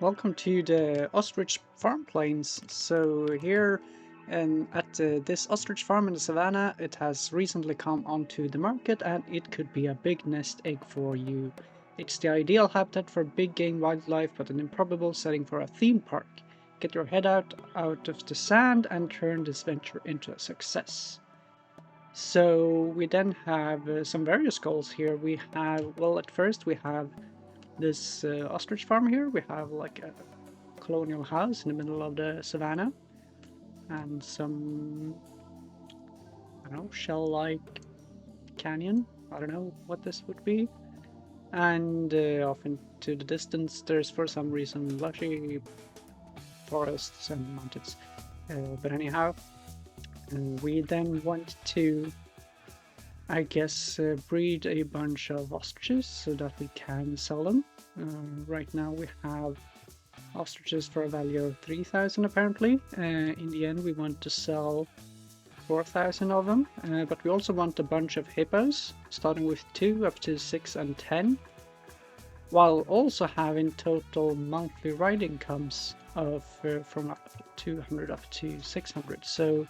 Welcome to the Ostrich Farm Plains. So here at this ostrich farm in the savannah, it has recently come onto the market and it could be a big nest egg for you. It's the ideal habitat for big game wildlife, but an improbable setting for a theme park. Get your head out of the sand and turn this venture into a success. So we then have some various goals here. We have, well, at first we have this ostrich farm here. We have like a colonial house in the middle of the savannah and some, I don't know, shell-like canyon. I don't know what this would be. And off into the distance, there's for some reason lushy forests and mountains. But anyhow, we then want to, I guess, breed a bunch of ostriches so that we can sell them. Right now we have ostriches for a value of 3,000 apparently. In the end we want to sell 4,000 of them, but we also want a bunch of hippos, starting with 2 up to 6 and 10, while also having total monthly ride incomes of from 200 up to 600. So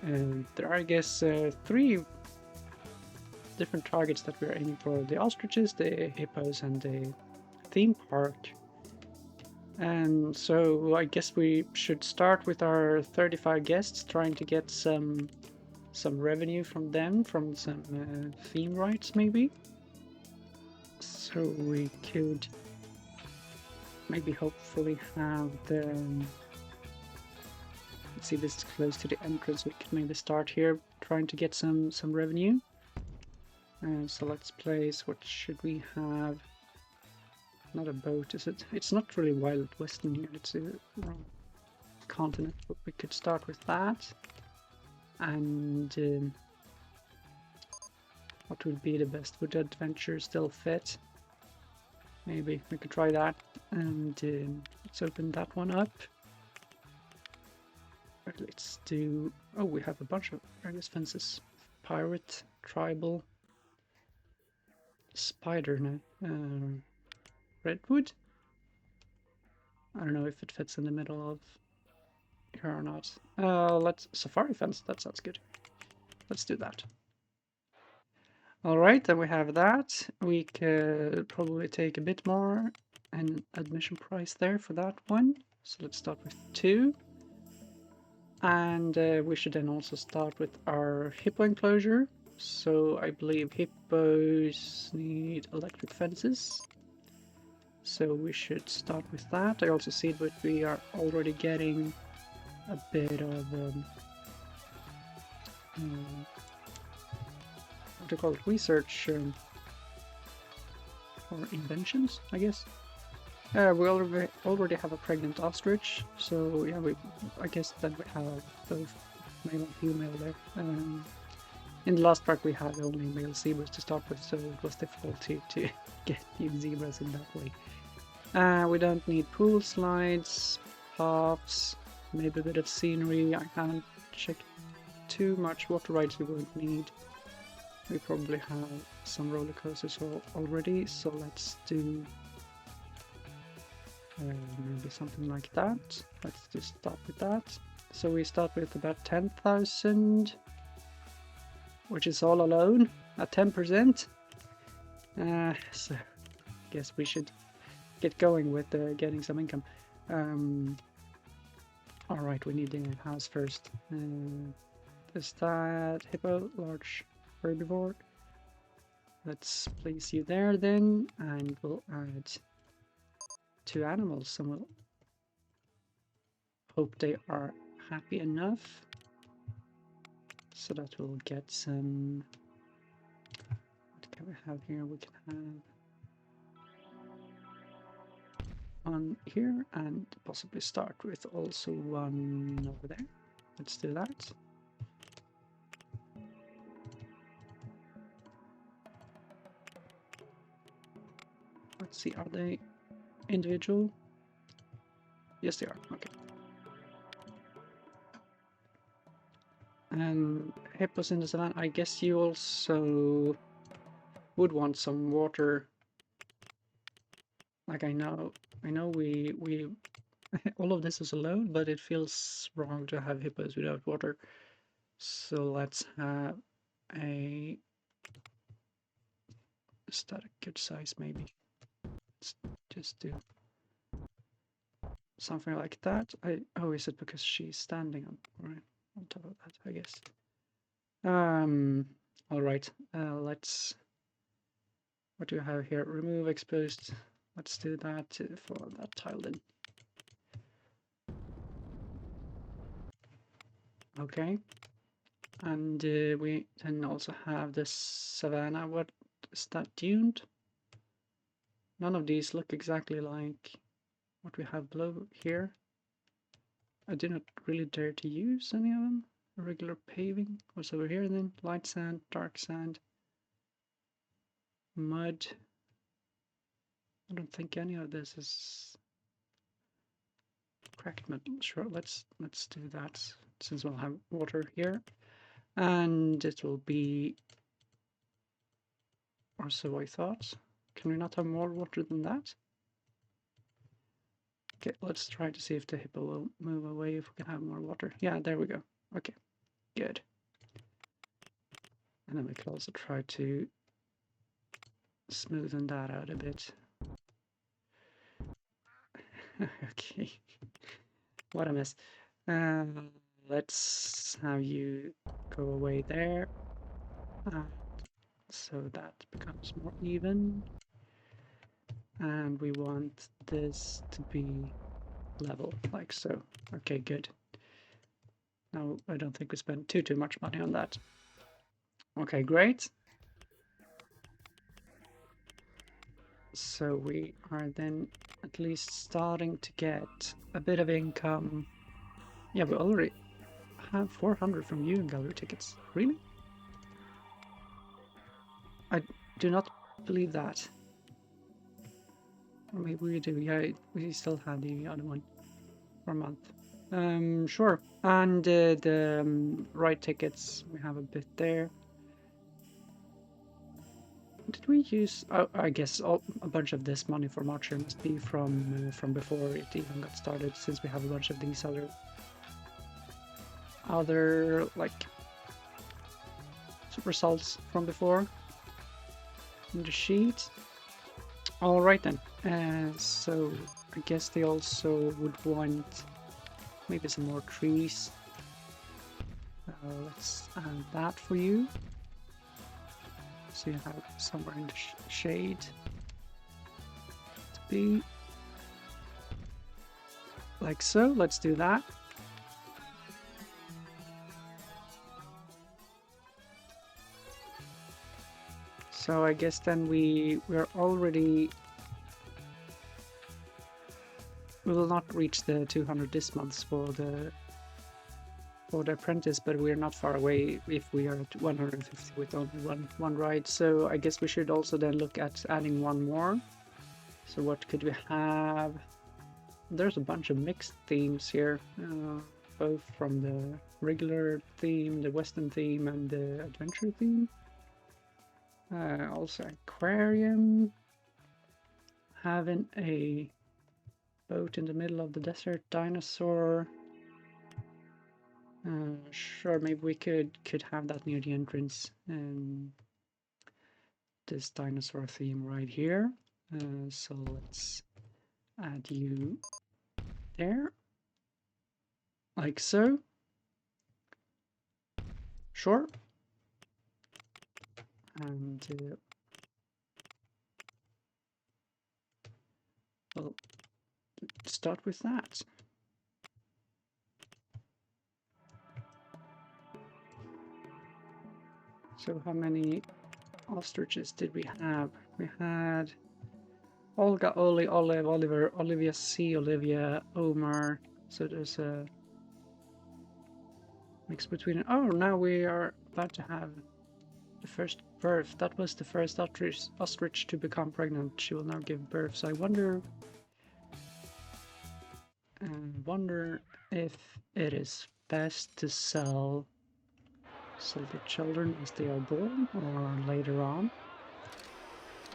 there are, I guess, 3 different targets that we're aiming for: the ostriches, the hippos, and the theme park. And so I guess we should start with our 35 guests, trying to get some revenue from them, from some theme rights maybe. So we could maybe hopefully have the... Let's see, this is close to the entrance. We could maybe start here, trying to get some revenue. So let's place, what should we have? Not a boat, is it? It's not really Wild Western here, it's a wrong continent, but we could start with that. And what would be the best? Would adventure still fit? Maybe we could try that. And let's open that one up. Right, let's do... Oh, we have a bunch of various fences. Pirate, tribal, spider now. Redwood? I don't know if it fits in the middle of here or not. Let's safari fence. That sounds good. Let's do that. All right, then we have that. We could probably take a bit more and admission price there for that one. So let's start with 2. And we should then also start with our hippo enclosure. So I believe hippos need electric fences. So we should start with that. I also see that we are already getting a bit of what do you call it, research or inventions, I guess. We already have a pregnant ostrich, so yeah, I guess that we have both male and female there. In the last park we had only male zebras to start with, so it was difficult to get new zebras in that way. We don't need pool slides, paths, maybe a bit of scenery. I haven't checked too much what rides we won't need. We probably have some roller coasters already, so let's do maybe something like that. Let's just start with that. So we start with about 10,000, which is all alone at 10%. So I guess we should get going with getting some income. Alright, we need the house first. Is that hippo, large herbivore? Let's place you there then, and we'll add 2 animals, and we'll hope they are happy enough so that we'll get some... What can we have here? We can have one here, and possibly start with also one over there. Let's do that. Let's see, are they individual? Yes, they are. Okay. And hippos in the savannah, I guess you also would want some water Like I know we all of this is alone, but it feels wrong to have hippos without water. So let's have a is that a good size maybe? Let's just do something like that. Oh, is it because she's standing on top of that, I guess. All right. Let's. What do you have here? Remove exposed. Let's do that for that tile then. Okay. And we then also have the savanna. What is that tuned? None of these look exactly like what we have below here. I do not really dare to use any of them. Regular paving. What's over here then? Light sand, dark sand, mud. I don't think any of this is cracked metal. Sure, let's do that since we'll have water here. And it will be, or so I thought. Can we not have more water than that? Okay, let's try to see if the hippo will move away if we can have more water. Yeah, there we go. Okay, good. And then we can also try to smoothen that out a bit. Okay, what a mess. Let's have you go away there. So that becomes more even. And we want this to be level, like so. Okay, good. Now, I don't think we spent too much money on that. Okay, great. So we are then at least starting to get a bit of income. Yeah, we already have 400 from you in gallery tickets. Really? I do not believe that. Or maybe we do. Yeah, we still have the other one for a month. Sure. And the ride tickets, we have a bit there. Did we use? Oh, I guess a bunch of this money for Marcher must be from before it even got started, since we have a bunch of these other like results from before in the sheet. All right then. So I guess they also would want maybe some more trees. Let's add that for you. So you have somewhere in the shade to be. Like so, let's do that. So I guess then we're already... We will not reach the 200 this month for the apprentice, but we're not far away if we are at 150 with only one ride. So I guess we should also then look at adding one more. So what could we have? There's a bunch of mixed themes here, both from the regular theme, the Western theme, and the adventure theme. Also aquarium, having a boat in the middle of the desert, dinosaur. Sure, maybe we could have that near the entrance. This dinosaur theme right here. So let's add you there, like so. Sure. And we'll start with that. So how many ostriches did we have? We had Olga, Oli, Olive, Oliver, Olivia C, Olivia, Omar. So there's a mix between... Oh, now we are about to have the first birth. That was the first ostrich to become pregnant. She will now give birth. So I wonder if it is best to sell the children as they are born or later on.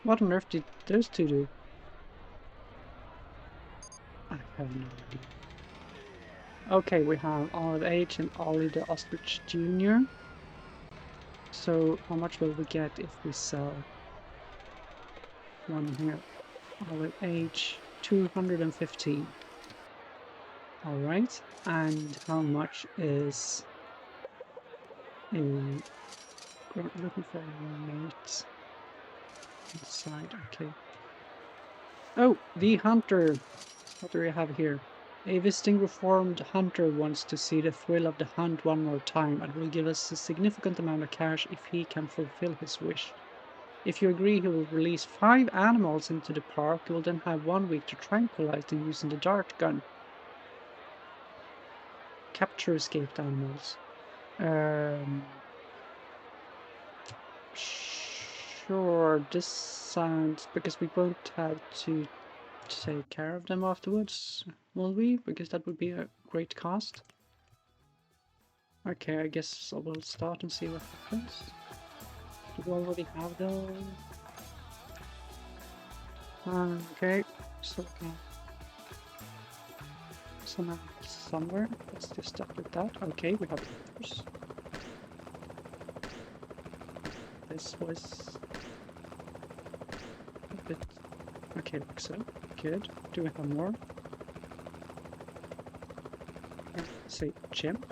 What on earth did those two do? I have no idea. Okay, we have Olive H and Ollie the Ostrich Jr. So how much will we get if we sell one here? Olive H, 215. Alright, and how much is a... looking for a mate inside, okay. Oh, the hunter! What do we have here? A visiting reformed hunter wants to see the thrill of the hunt one more time and will give us a significant amount of cash if he can fulfill his wish. If you agree, he will release 5 animals into the park. You will then have 1 week to tranquilize them using the dart gun. Capture escaped animals. Sure, this sounds... because we won't have to take care of them afterwards, will we? Because that would be a great cost. Okay, I guess I will start and see what happens. Do we already have those? Okay, so some somewhere. Let's just start with that. Okay, we have Hippos. This was a bit... okay, like so. Good. Do we have more? Let's say chimp.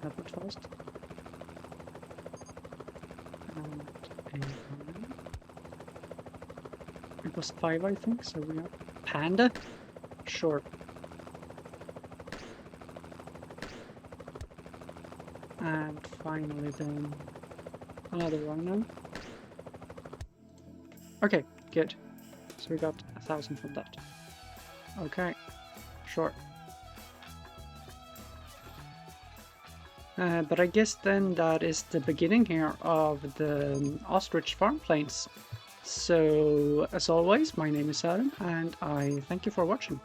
Have it fast. And a lion. It was 5, I think, so we have panda? Sure. And finally then another one now. Okay, good. So we got 1,000 from that. Okay, sure. But I guess then that is the beginning here of the Ostrich Farm Plains. So, as always, my name is Søren, and I thank you for watching.